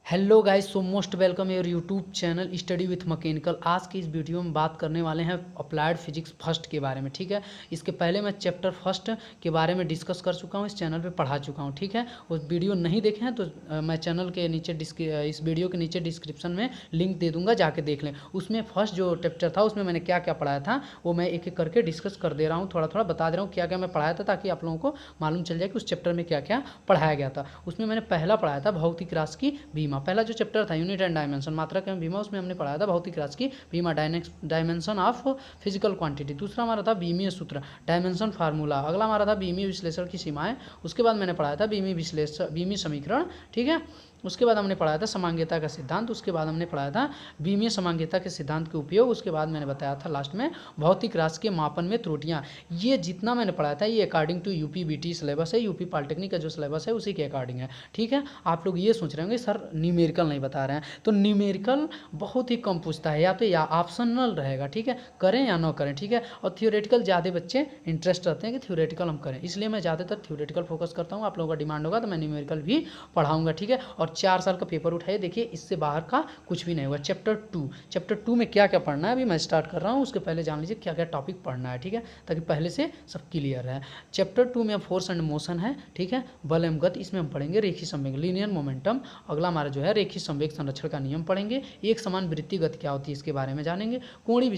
Hello guys, so most welcome your YouTube channel study with mechanical. आज की इस video में बात करने वाले हैं अप्लाइड फिजिक्स फर्स्ट के बारे में। ठीक है, इसके पहले मैं चैप्टर फर्स्ट के बारे में डिस्कस कर चुका हूँ, इस चैनल पे पढ़ा चुका हूँ। ठीक है, वो वीडियो नहीं देखे हैं तो मैं चैनल के नीचे इस वीडियो के नीचे डिस्क्रिप्शन में लिंक दे दूँगा, जाके देख लें। उसमें फर्स्ट जो चैप्टर था उसमें मैंने क्या क्या पढ़ाया था वो मैं एक एक करके डिस्कस कर दे रहा हूँ, थोड़ा थोड़ा बता दे रहा हूँ क्या क्या मैं पढ़ाया था, ताकि आप लोगों को मालूम चल जाए कि उस चैप्टर में क्या क्या पढ़ाया गया था। उसमें मैंने पहला पढ़ाया था भौतिक राशि की बीमा। पहला जो चैप्टर था यूनिट एंड डायमेंशन, मात्रा एवं बीमा, उसमें हमने पढ़ाया था भौतिक राशि की बीमा, डायमेंशन ऑफ फिजिकल क्वांटिटी। दूसरा हमारा था बीमीय सूत्र, डायमेंशन फार्मूला। अगला हमारा था बीमीय विश्लेषण की सीमाएं। उसके बाद मैंने पढ़ाया था बीमीय समीकरण। ठीक है, उसके बाद हमने पढ़ाया था समांगीयता का सिद्धांत। उसके बाद हमने पढ़ाया था बीमीय समांगीयता के सिद्धांत के उपयोग। उसके बाद मैंने बताया था लास्ट में भौतिक राशि के मापन में त्रुटियां। ये जितना मैंने पढ़ाया था ये according to UP BT syllabus है, यूपी पॉलिटेक्निक का जो सिलेबस है उसी के अकॉर्डिंग है। ठीक है, आप लोग ये सोच रहे होंगे सर न्यूमेरिकल नहीं बता रहे हैं, तो न्यूमेरिकल बहुत ही कम पूछता है, या ऑप्शनल रहेगा। ठीक है, करें या ना करें। ठीक है, और थियोरेटिकल ज़्यादा बच्चे इंटरेस्ट रखते हैं कि थियोरेटिकल हम करें, इसलिए मैं ज़्यादातर थियोरेटिकल फोकस करता हूँ। आप लोगों का डिमांड होगा तो मैं न्यूमेरिकल भी पढ़ाऊंगा। ठीक है, और 4 साल का पेपर उठाइए, देखिए इससे बाहर का कुछ भी नहीं होगा। चैप्टर टू में क्या क्या पढ़ना है अभी मैं स्टार्ट कर रहा हूँ, उसके पहले जान लीजिए क्या क्या टॉपिक पढ़ना है। ठीक है, ताकि पहले से सब क्लियर है। चैप्टर 2 में फोर्स एंड मोशन है। ठीक है, बल एवं गति, इसमें हम पढ़ेंगे रेखीय संवेग, लीनियर मोमेंटम। अगला हमारा जो है रेखीय संवेग संरक्षण का नियम पढ़ेंगे। एक समान वृत्तीय गति क्या होती है इसके बारे में जानेंगे। कोणीय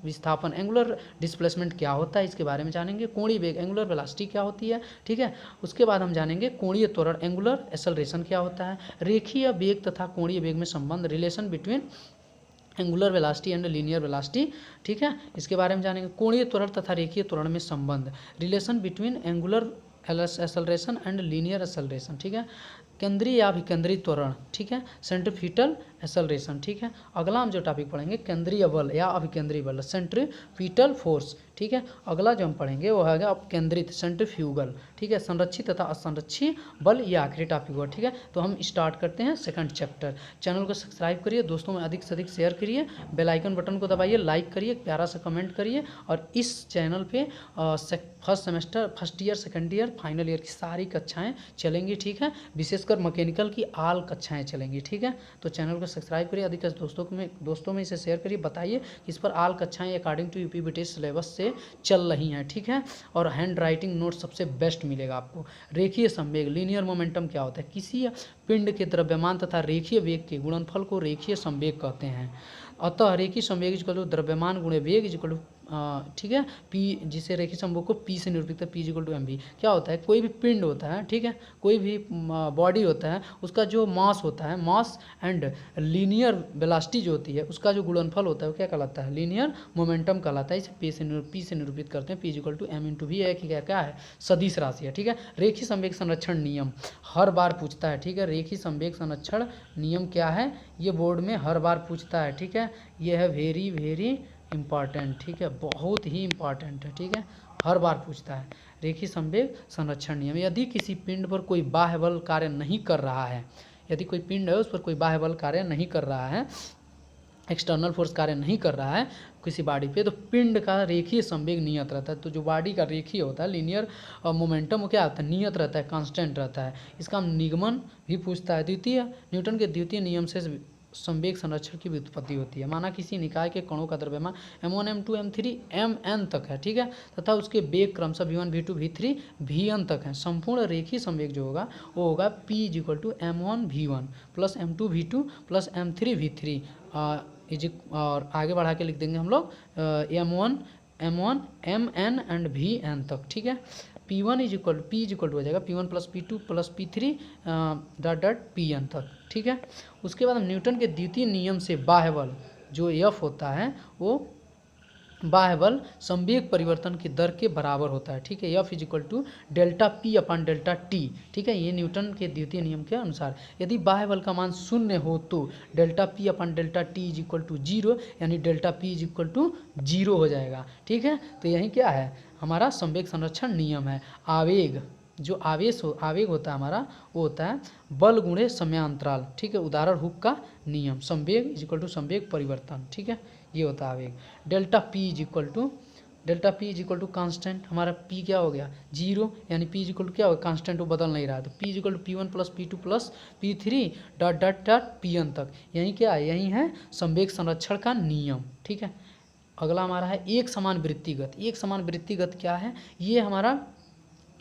विस्थापन एंगुलर डिस्प्लेसमेंट क्या होता है इसके बारे में जानेंगे। कोणीय वेग एंगुलर वेलोसिटी क्या होती है। ठीक है, उसके बाद हम जानेंगे कोणीय त्वरण एंगुलर एक्सेलरेशन क्या होता है। रेखीय वेग तथा कोणीय वेग में संबंध, relation between angular velocity and linear velocity. ठीक है, इसके बारे में जानेंगे। कोणीय त्वरण तथा रेखीय त्वरण में संबंध, relation between angular acceleration and linear acceleration. ठीक है, केंद्रीय या अभिकेंद्रित त्वरण। ठीक है, सेंट्रीफ्यूटल एक्सेलरेशन। ठीक है, अगला हम जो टॉपिक पढ़ेंगे केंद्रीय बल या अभिकेंद्रीय बल, सेंट्रीफ्यूटल फोर्स। ठीक है, अगला जो हम पढ़ेंगे वो है अपकेंद्रित, सेंट्रीफ्यूगल। ठीक है, संरक्षित तथा असंरक्षित बल, ये आखिरी टॉपिक हुआ। ठीक है, तो हम स्टार्ट करते हैं सेकंड चैप्टर। चैनल को सब्सक्राइब करिए, दोस्तों में अधिक से अधिक शेयर करिए, बेल आइकन बटन को दबाइए, लाइक करिए, प्यारा सा कमेंट करिए। और इस चैनल पे first semester, first year, second year, final year की सारी कक्षाएं चलेंगी। ठीक है, विशेषकर मैकेनिकल की आल कक्षाएं चलेंगी। ठीक है, तो चैनल को सब्सक्राइब करिए, अधिक दोस्तों में इसे शेयर करिए, बताइए कि इस पर आल कक्षाएं according to UP BT syllabus से चल रही हैं। ठीक है, और हैंड राइटिंग नोट सबसे बेस्ट मिलेगा आपको। रेखीय संवेग, लीनियर मोमेंटम क्या होता है, किसी पिंड के द्रव्यमान तथा रेखीय वेग के गुणनफल को रेखीय संवेग कहते हैं। अतः रेखीय संवेग इक्वल टू द्रव्यमान गुणे वेग इक्वल टू, ठीक है, पी, जिसे रेखीय संवेग को पी से निरूपित है, p equal to m v. क्या होता है, कोई भी पिंड होता है, ठीक है, कोई भी बॉडी होता है, उसका जो मास होता है, मास एंड लीनियर वेलोसिटी जो होती है, उसका जो गुणनफल होता है वो क्या कहलाता है, लीनियर मोमेंटम कहलाता है। इसे पी से निरूपित करते हैं, p equal to m into v है कि क्या है, सदिश राशि है। ठीक है, रेखीय संवेग संरक्षण नियम हर बार पूछता है। ठीक है, रेखीय संवेग संरक्षण नियम क्या है, ये बोर्ड में हर बार पूछता है। ठीक है, ये है वेरी वेरी इम्पॉर्टेंट। ठीक है, बहुत ही इम्पॉर्टेंट है। ठीक है, हर बार पूछता है रेखीय संवेग संरक्षण नियम। यदि किसी पिंड पर कोई बाह्य बल कार्य नहीं कर रहा है, यदि कोई पिंड है उस पर कोई बाह्य बल कार्य नहीं कर रहा है, एक्सटर्नल फोर्स कार्य नहीं कर रहा है किसी बॉडी पे, तो पिंड का रेखीय संवेग नियत रहता है। तो जो बॉडी का रेखीय होता है, लीनियर मोमेंटम, वो क्या होता है, नियत रहता है, कांस्टेंट रहता है। इसका निगमन भी पूछता है। द्वितीय, न्यूटन के द्वितीय नियम से संवेग संरक्षण की व्युत्पत्ति होती है। माना किसी निकाय के कणों का द्रव्यमान m1 m2 m3 mn तक है, ठीक है, तथा उसके वेग क्रमशः v1 v2 v3 vn तक है। संपूर्ण रेखीय संवेग जो होगा वो होगा p equal to m1 v1 plus m2 v2 plus m3 v3, और आगे बढ़ा के लिख देंगे हम लोग m1 mn एंड vn तक। ठीक है, P1 इज इक्वल टू हो जाएगा P1 plus P2 plus P3 dot dot Pn तक। ठीक है, उसके बाद हम न्यूटन के द्वितीय नियम से बाह्य बल जो F होता है वो बाह्य बल संवेग परिवर्तन की दर के बराबर होता है। ठीक है, F is equal to delta P upon delta T। ठीक है, ये न्यूटन के द्वितीय नियम के अनुसार। यदि बाह्य बल का मान शून्य हो तो delta P upon delta T is equal to zero, यानी delta P is equal to zero हो जाएगा। ठीक है, तो यही क्या है, हमारा संवेग संरक्षण नियम है। आवेग, जो आवेग होता है हमारा, वो होता है बल गुणे समयांतराल। ठीक है, उदाहरण हुक का नियम, संवेग इज इक्वल टू संवेग परिवर्तन। ठीक है, ये होता है आवेग। Delta P is equal to delta p is equal to constant, हमारा पी क्या हो गया 0, यानी पी इज इक्वल टू क्या होगा कांस्टेंट, वो बदल नहीं रहा है, तो p is equal to P1 plus P2 plus P3 dot dot dot Pn तक। यही क्या है, यही है संवेग संरक्षण का नियम। ठीक है, अगला हमारा है एक समान वृत्तिगत। एक समान वृत्तिगत क्या है, ये हमारा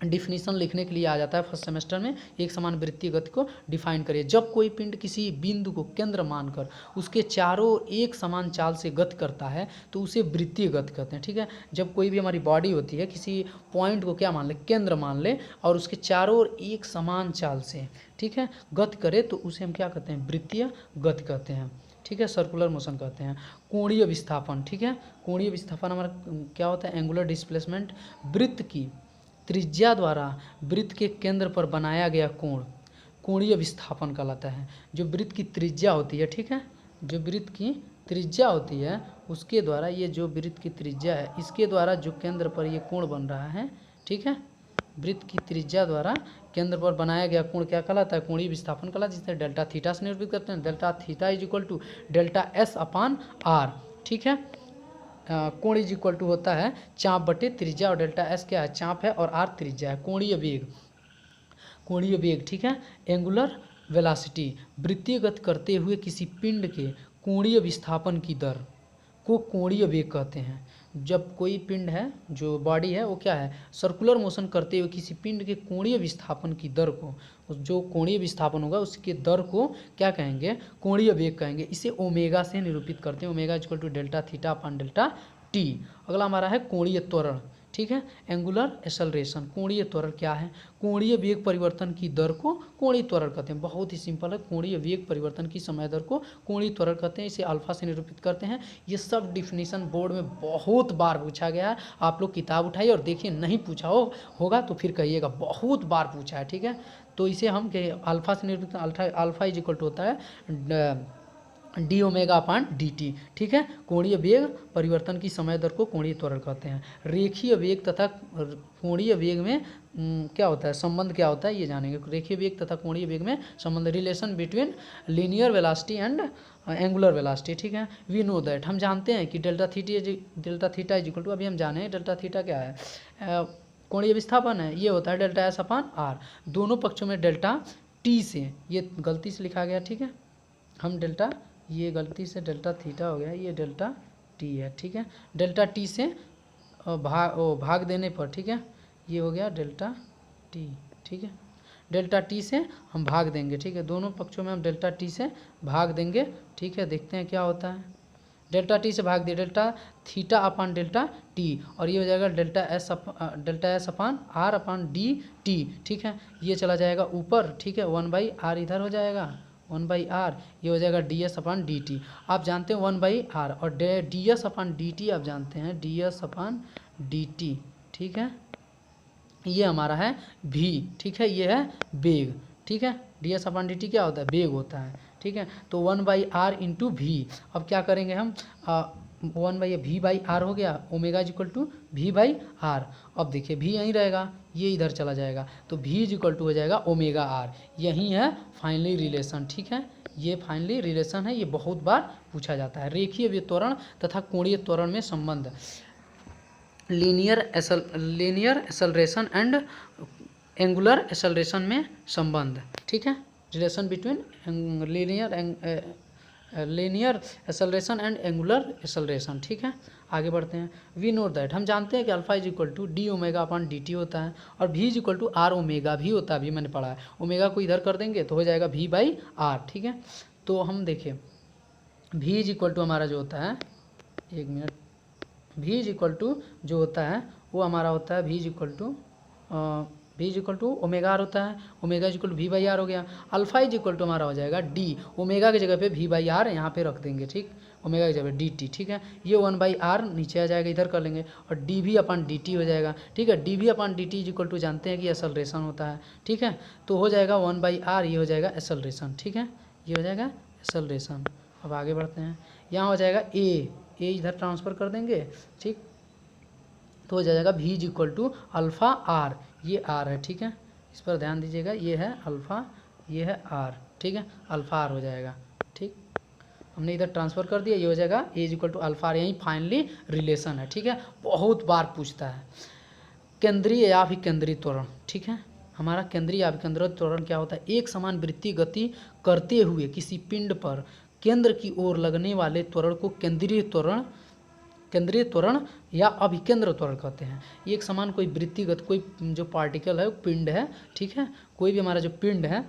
डिफिनीशन लिखने के लिए आ जाता है फर्स्ट सेमेस्टर में। एक समान वृत्तिगत को डिफाइन करिए, जब कोई पिंड किसी बिंदु को केंद्र मानकर उसके चारों एक समान चाल से गति करता है तो उसे वृत्तीय गति कहते हैं। ठीक है, जब कोई भी हमारी बॉडी होती है किसी पॉइंट को क्या मान ले, केंद्र मान ले, और उसके चारों ओर एक समान चाल से, ठीक है, गति करे तो उसे हम क्या कहते हैं, वृत्तीय गति कहते हैं। ठीक है, सर्कुलर मोशन कहते हैं। कोणीय विस्थापन, ठीक है, कोणीय विस्थापन हमारा क्या होता है, एंगुलर डिस्प्लेसमेंट, वृत्त की त्रिज्या द्वारा वृत्त के केंद्र पर बनाया गया कोण कोणीय विस्थापन कहलाता है। जो वृत्त की त्रिज्या होती है, ठीक है, जो वृत्त की त्रिज्या होती है उसके द्वारा, ये जो वृत्त की त्रिज्या है इसके द्वारा जो केंद्र पर ये कोण बन रहा है, ठीक है, वृत्त की त्रिज्या द्वारा केंद्र पर बनाया गया कोण क्या कहलाता है, कोणीय विस्थापन कहलाता है, जिसे डेल्टा थीटा से निरूपित करते हैं। Delta theta is equal to delta s upon r. ठीक है, कोण इज इक्वल टू होता है चाप बटे त्रिज्या, और डेल्टा एस क्या है, चाप है, और आर त्रिज्या है। कोणीय वेग, कोणीय वेग, ठीक है, एंगुलर वेलोसिटी, वृत्तीय गति करते हुए किसी पिंड के कोणीय विस्थापन की दर को कोणीय वेग कहते हैं। जब कोई पिंड है, जो बॉडी है, वो क्या है, सर्कुलर मोशन करते हुए किसी पिंड के कोणीय विस्थापन की दर को, जो कोणीय विस्थापन होगा उसके दर को क्या कहेंगे, कोणीय वेग कहेंगे। इसे ओमेगा से निरूपित करते हैं, omega equal to delta theta upon delta t. अगला हमारा है कोणीय त्वरण। ठीक है, एंगुलर एक्सेलरेशन, कोणीय त्वरण क्या है, कोणीय वेग परिवर्तन की दर को कोणीय त्वरण कहते हैं। बहुत ही सिंपल है, कोणीय वेग परिवर्तन की समय दर को कोणीय त्वरण कहते हैं, इसे अल्फा से निरूपित करते हैं। ये सब डिफिनीशन बोर्ड में बहुत बार पूछा गया है, आप लोग किताब उठाइए और देखिए, नहीं पूछा होगा तो फिर कहिएगा बहुत बार पूछा है। ठीक है, तो इसे हम अल्फा से निरूपित, अल्फा इज इक्वल टू होता है डी ओमेगा अपान डी टी। ठीक है, कोणीय वेग परिवर्तन की समय दर को कोणीय त्वरण कहते हैं। रेखीय वेग तथा कोणीय वेग में क्या होता है, संबंध क्या होता है, ये जानेंगे। रेखीय वेग तथा कोणीय वेग में संबंध, relation between linear velocity and angular velocity. ठीक है, वी नो दैट, हम जानते हैं कि delta theta is equal to, अभी हम जाने हैं डेल्टा थीटा क्या है, कोणीय विस्थापन है, ये होता है डेल्टा एस अपान आर। दोनों पक्षों में डेल्टा टी से, ये गलती से लिखा गया, ठीक है, हम डेल्टा, ये गलती से डेल्टा थीटा हो गया, ये डेल्टा टी है। ठीक है, डेल्टा टी से भाग देने पर, ठीक है, ये हो गया डेल्टा टी। ठीक है, डेल्टा टी से हम भाग देंगे। ठीक है, दोनों पक्षों में हम डेल्टा टी से भाग देंगे। ठीक है, देखते हैं क्या होता है। डेल्टा टी से भाग दिया, delta theta upon delta t, और ये हो जाएगा delta s upon r upon d t. ठीक है, ये चला जाएगा ऊपर। ठीक है, 1/r इधर हो जाएगा, 1/r, ये हो जाएगा डी एस अपान डी टी। आप जानते हैं 1/r, और डी एस अपान डी टी आप जानते हैं, डी एस अपान डी टी। ठीक है, ये हमारा है v। ठीक है, ये है वेग। ठीक है, डी एस अपान डी टी क्या होता है, वेग होता है। ठीक है, तो 1/r इंटू वी। अब क्या करेंगे हम, 1/v/r हो गया, omega is equal to v/r। अब देखिए v यहीं रहेगा, ये इधर चला जाएगा, तो v इज इक्वल टू हो जाएगा ओमेगा r। यही है फाइनली रिलेशन। ठीक है, ये फाइनली रिलेशन है, ये बहुत बार पूछा जाता है। रेखीय व्युत्वरण तथा कोणीय त्वरण में संबंध, linear acceleration and angular acceleration में संबंध। ठीक है, relation between linear acceleration and angular acceleration. ठीक है, आगे बढ़ते हैं। वी नो दैट, हम जानते हैं कि alpha is equal to d omega upon d t होता है, और v is equal to r omega भी होता है, अभी मैंने पढ़ा है। ओमेगा को इधर कर देंगे तो हो जाएगा v/r। ठीक है, तो हम देखिए भी इज इक्वल टू हमारा जो होता है, एक मिनट, भी इज इक्वल टू जो होता है वो हमारा होता है v is equal to omega r होता है, omega is equal to v/r हो गया। अल्फा इज इक्वल टू हमारा हो जाएगा डी, ओमेगा की जगह पे v/r यहाँ पे रख देंगे। ठीक, ओमेगा की जगह डी टी। ठीक है, ये 1/r नीचे आ जाएगा, इधर कर लेंगे, और d v upon d t हो जाएगा। ठीक है, d v upon d t is equal to जानते हैं कि एक्सेलरेशन होता है। ठीक है, तो हो जाएगा 1/r, ये हो जाएगा एक्सेलरेशन। ठीक है, ये हो जाएगा एक्सेलरेशन। अब आगे बढ़ते हैं, यहाँ हो जाएगा ए इधर ट्रांसफ़र कर देंगे। ठीक, तो हो जाएगा v is equal to alpha r, ये आर है। ठीक है, इस पर ध्यान दीजिएगा, ये है अल्फ़ा, ये है आर। ठीक है, अल्फ़ा आर हो जाएगा। ठीक, हमने इधर ट्रांसफ़र कर दिया, ये हो जाएगा A is equal to alpha, यही फाइनली रिलेशन है, ठीक है। बहुत बार पूछता है केंद्रीय या अभिकेंद्रित त्वरण, ठीक है। हमारा केंद्रीय या अभिकेंद्रित त्वरण क्या होता है? एक समान वृत्तीय गति करते हुए किसी पिंड पर केंद्र की ओर लगने वाले त्वरण को केंद्रीय त्वरण या अभिकेंद्र त्वरण कहते हैं। एक समान कोई वृत्तीय गति, कोई जो पार्टिकल है, पिंड है, ठीक है, कोई भी हमारा जो पिंड है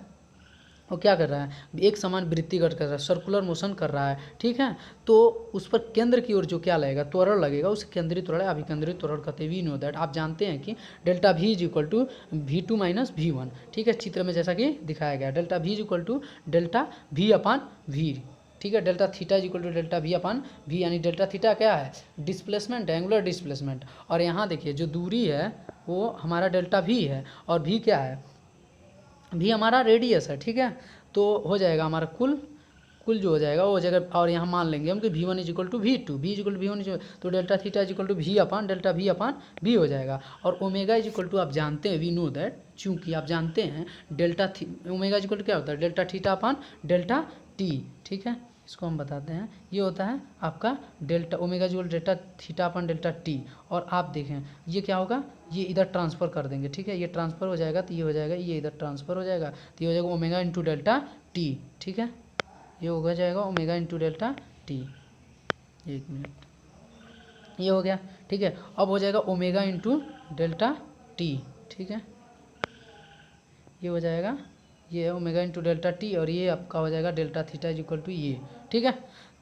वो क्या कर रहा है? एक समान वृत्तीय गति कर रहा है, सर्कुलर मोशन कर रहा है, ठीक है। तो उस पर केंद्र की ओर जो क्या लगेगा? त्वरण लगेगा, उसे केंद्रीय त्वरण या अभिकेंद्रित त्वरण कहते हैं। वी नो दैट, आप जानते हैं कि delta V is equal to V2 minus V1, ठीक है, चित्र में जैसा कि दिखाया गया। Delta V is equal to delta V upon V, ठीक है। Delta theta is equal to delta V upon V, यानी डेल्टा थीटा क्या है? Displacement, angular displacement. और यहाँ देखिए जो दूरी है वो हमारा डेल्टा V है, और V क्या है? V हमारा रेडियस है, ठीक है। तो हो जाएगा हमारा कुल जो हो जाएगा वो हो जाएगा, और यहाँ मान लेंगे हम कि V1 is equal to V2, V is equal to V1, तो delta theta is equal to V upon delta V upon V हो जाएगा। और ओमेगा इज इक्वल टू, आप जानते हैं, वी नो दैट, चूँकि आप जानते हैं ओमेगा इज इक्वल टू क्या होता है? Delta theta upon delta T, ठीक है। इसको हम बताते हैं, ये होता है आपका delta omega is equal delta theta upon delta T। और आप देखें ये क्या होगा? ये इधर ट्रांसफ़र कर देंगे, ठीक है, ये ट्रांसफ़र हो जाएगा तो ये हो जाएगा, ये इधर ट्रांसफ़र हो जाएगा तो ये हो जाएगा ओमेगा इंटू डेल्टा T, ठीक है। ये हो जाएगा ओमेगा इंटू डेल्टा T। एक मिनट, ये हो गया, ठीक है। अब हो जाएगा ओमेगा इंटू डेल्टा T, ठीक है, ये हो जाएगा, ये है ओमेगा इंटू डेल्टा T, और ये आपका हो जाएगा delta theta is equal to ये, ठीक है।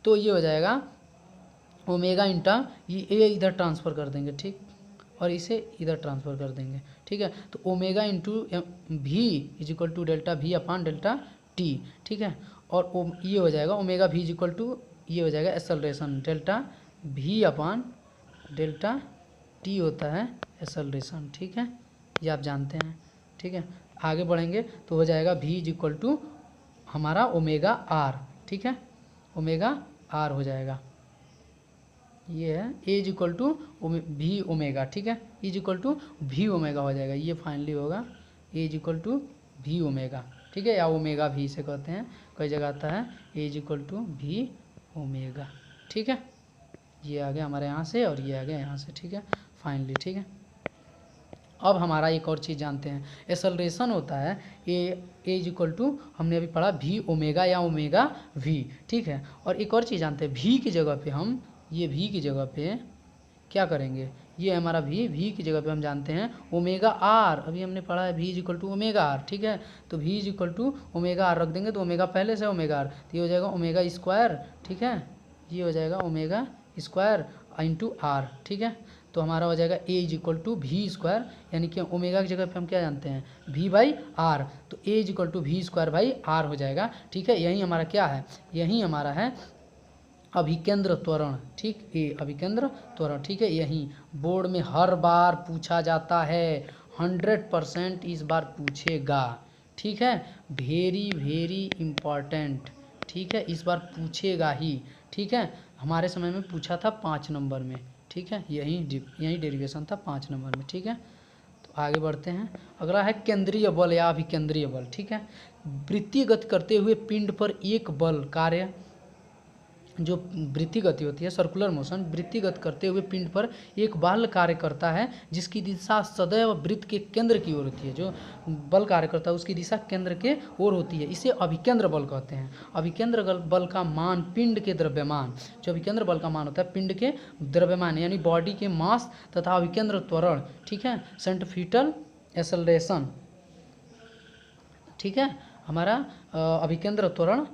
तो ये हो जाएगा ओमेगा इंटा, ये इधर ट्रांसफ़र कर देंगे, ठीक, और इसे इधर ट्रांसफ़र कर देंगे, ठीक है। तो omega into V is equal to delta V upon delta T, ठीक है। और ये हो जाएगा omega V is equal to, ये हो जाएगा acceleration, delta V upon delta T होता है एक्सेलरेशन, ठीक है, ये आप जानते हैं, ठीक है। आगे बढ़ेंगे तो हो जाएगा V इज इक्वल टू हमारा ओमेगा R, ठीक है, ओमेगा R हो जाएगा, ये है A is equal to V omega, ठीक है, is equal to V omega हो जाएगा, ये फाइनली होगा A is equal to V omega, ठीक है, या ओमेगा V से कहते हैं, कई जगह आता है A is equal to V omega, ठीक है। ये आ गया हमारे यहाँ से और ये आ गया यहाँ से, ठीक है, फाइनली, ठीक है। अब हमारा एक और चीज़ जानते हैं, एक्सेलरेशन होता है ए इज इक्वल टू, हमने अभी पढ़ा V ओमेगा या ओमेगा V, ठीक है। और एक और चीज़ जानते हैं, V की जगह पे हम, ये V की जगह पे क्या करेंगे? ये हमारा V की जगह पे हम जानते हैं ओमेगा R, अभी हमने पढ़ा है V is equal to omega R, ठीक है। तो V is equal to omega R रख देंगे, तो ओमेगा पहले से ओमेगा R, तो ये हो जाएगा ओमेगा स्क्वायर, ठीक है, ये हो जाएगा ओमेगा स्क्वायर इंटू R, ठीक है। तो हमारा हो जाएगा A is equal to V square, यानी कि ओमेगा की जगह पे हम क्या जानते हैं? V बाई R, तो A is equal to V square by R हो जाएगा, ठीक है। यही हमारा क्या है? यही हमारा है अभिकेंद्र त्वरण, ठीक, ये अभिकेंद्र त्वरण, ठीक है। यही बोर्ड में हर बार पूछा जाता है, 100% इस बार पूछेगा, ठीक है, वेरी इम्पॉर्टेंट, ठीक है, इस बार पूछेगा ही, ठीक है। हमारे समय में पूछा था 5 नंबर में, ठीक है, यही डेरिवेशन था 5 नंबर में, ठीक है। तो आगे बढ़ते हैं, अगला है केंद्रीय बल या अभिकेंद्रीय बल, ठीक है। वृत्तीय गति करते हुए पिंड पर एक बल कार्य, जो वृत्तीय गति होती है, सर्कुलर मोशन, वृत्तीय गति करते हुए पिंड पर एक बल कार्य करता है जिसकी दिशा सदैव वृत्त के केंद्र की ओर होती है। जो बल कार्य करता है उसकी दिशा केंद्र के ओर होती है, इसे अभिकेंद्र बल कहते हैं। अभिकेंद्र बल का मान पिंड के द्रव्यमान, जो अभिकेंद्र बल का मान होता है पिंड के द्रव्यमान यानी बॉडी के मास तथा अभिकेंद्र त्वरण, ठीक है, सेंट्रीफ्यूगल एक्सेलरेशन, ठीक है, हमारा अभिकेंद्र त्वरण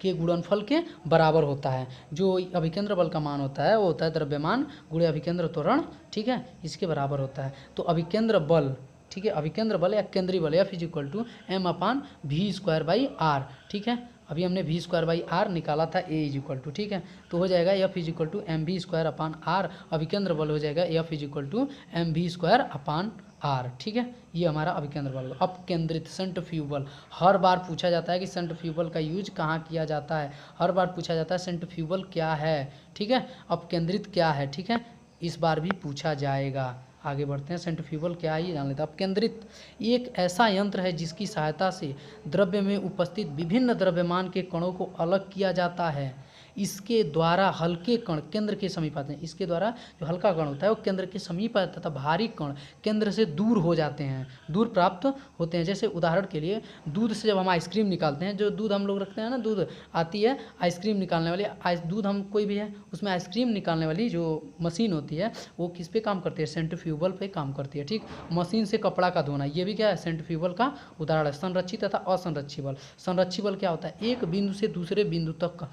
के गुणनफल के बराबर होता है। जो अभिकेंद्र बल का मान होता है वो होता है द्रव्यमान गुणे अभिकेंद्र त्वरण, ठीक है, इसके बराबर होता है। तो अभिकेंद्र बल, ठीक है, अभिकेंद्र बल या केंद्रीय बल F is equal to M upon V square by R, ठीक है। अभी हमने V स्क्वायर बाई R निकाला था, A इज इक्वल टू, ठीक है, तो हो जाएगा F is equal to MV square upon R, अभिकेंद्र बल हो जाएगा F is equal to MV square upon R, ठीक है। ये हमारा अभिकेंद्र बल। अब केंद्रित सेंट्रीफ्यूगल, हर बार पूछा जाता है कि सेंट्रीफ्यूगल का यूज कहाँ किया जाता है, हर बार पूछा जाता है सेंट्रीफ्यूगल क्या है, ठीक है, अब केंद्रित क्या है, ठीक है, इस बार भी पूछा जाएगा। आगे बढ़ते हैं, सेंट्रीफ्यूगल क्या है ये जान लेते हैं। अब केंद्रित एक ऐसा यंत्र है जिसकी सहायता से द्रव्य में उपस्थित विभिन्न द्रव्यमान के कणों को अलग किया जाता है। इसके द्वारा हल्के कण केंद्र के समीप आते हैं। इसके द्वारा जो हल्का कण होता है वो केंद्र के समीप आता है तथा भारी कण केंद्र से दूर हो जाते हैं, दूर प्राप्त होते हैं। जैसे उदाहरण के लिए दूध से जब हम आइसक्रीम निकालते हैं, जो दूध हम लोग रखते हैं ना, दूध आती है आइसक्रीम निकालने वाली, दूध हम कोई भी है उसमें आइसक्रीम निकालने वाली जो मशीन होती है वो किस पे काम करती है, सेंट्रीफ्यूगल पे काम करती है। ठीक, मशीन से कपड़ा का धोना, ये भी क्या है, सेंट्रीफ्यूगल का उदाहरण है। संरक्षित तथा असंरक्षित बल। संरक्षित बल क्या होता है, एक बिंदु से दूसरे बिंदु तक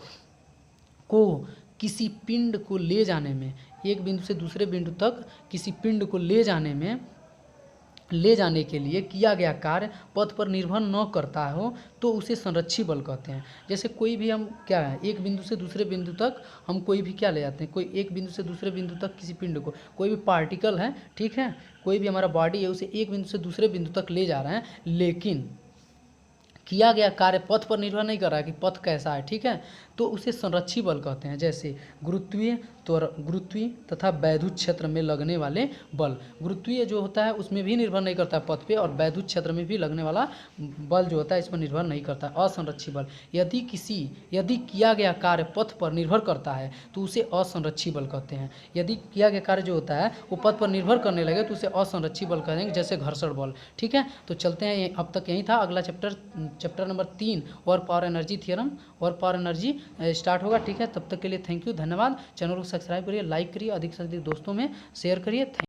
को किसी पिंड को ले जाने में, एक बिंदु से दूसरे बिंदु तक किसी पिंड को ले जाने के लिए किया गया कार्य पथ पर निर्भर न करता हो तो उसे संरक्षी बल कहते हैं। जैसे कोई भी हम क्या है, एक बिंदु से दूसरे बिंदु तक हम कोई भी क्या ले जाते हैं, कोई एक बिंदु से दूसरे बिंदु तक किसी पिंड को, कोई भी पार्टिकल है, ठीक है, कोई भी हमारा बॉडी है, उसे एक बिंदु से दूसरे बिंदु तक ले जा रहे हैं, लेकिन किया गया कार्य पथ पर निर्भर नहीं कर रहा है कि पथ कैसा है, ठीक है, तो उसे संरक्षी बल कहते हैं। जैसे गुरुत्वीय तथा वैद्युत क्षेत्र में लगने वाले बल, गुरुत्वीय जो होता है उसमें भी निर्भर नहीं करता है पथ पे, और वैद्युत क्षेत्र में भी लगने वाला बल जो होता है इस पर निर्भर नहीं करता है। असंरक्षी बल, यदि किया गया कार्य पथ पर निर्भर करता है तो उसे असंरक्षी बल कहते हैं। यदि किया गया कार्य जो होता है वो पथ पर निर्भर करने लगे तो उसे असंरक्षी बल कहेंगे, जैसे घर्षण बल। ठीक है, तो चलते हैं, अब तक यही था। अगला chapter number 3 work power energy theorem, work power energy start होगा। ठीक है, तब तक के लिए थैंक यू, धन्यवाद। चैनल को सब्सक्राइब करिए, लाइक करिए, अधिक से अधिक दोस्तों में शेयर करिए।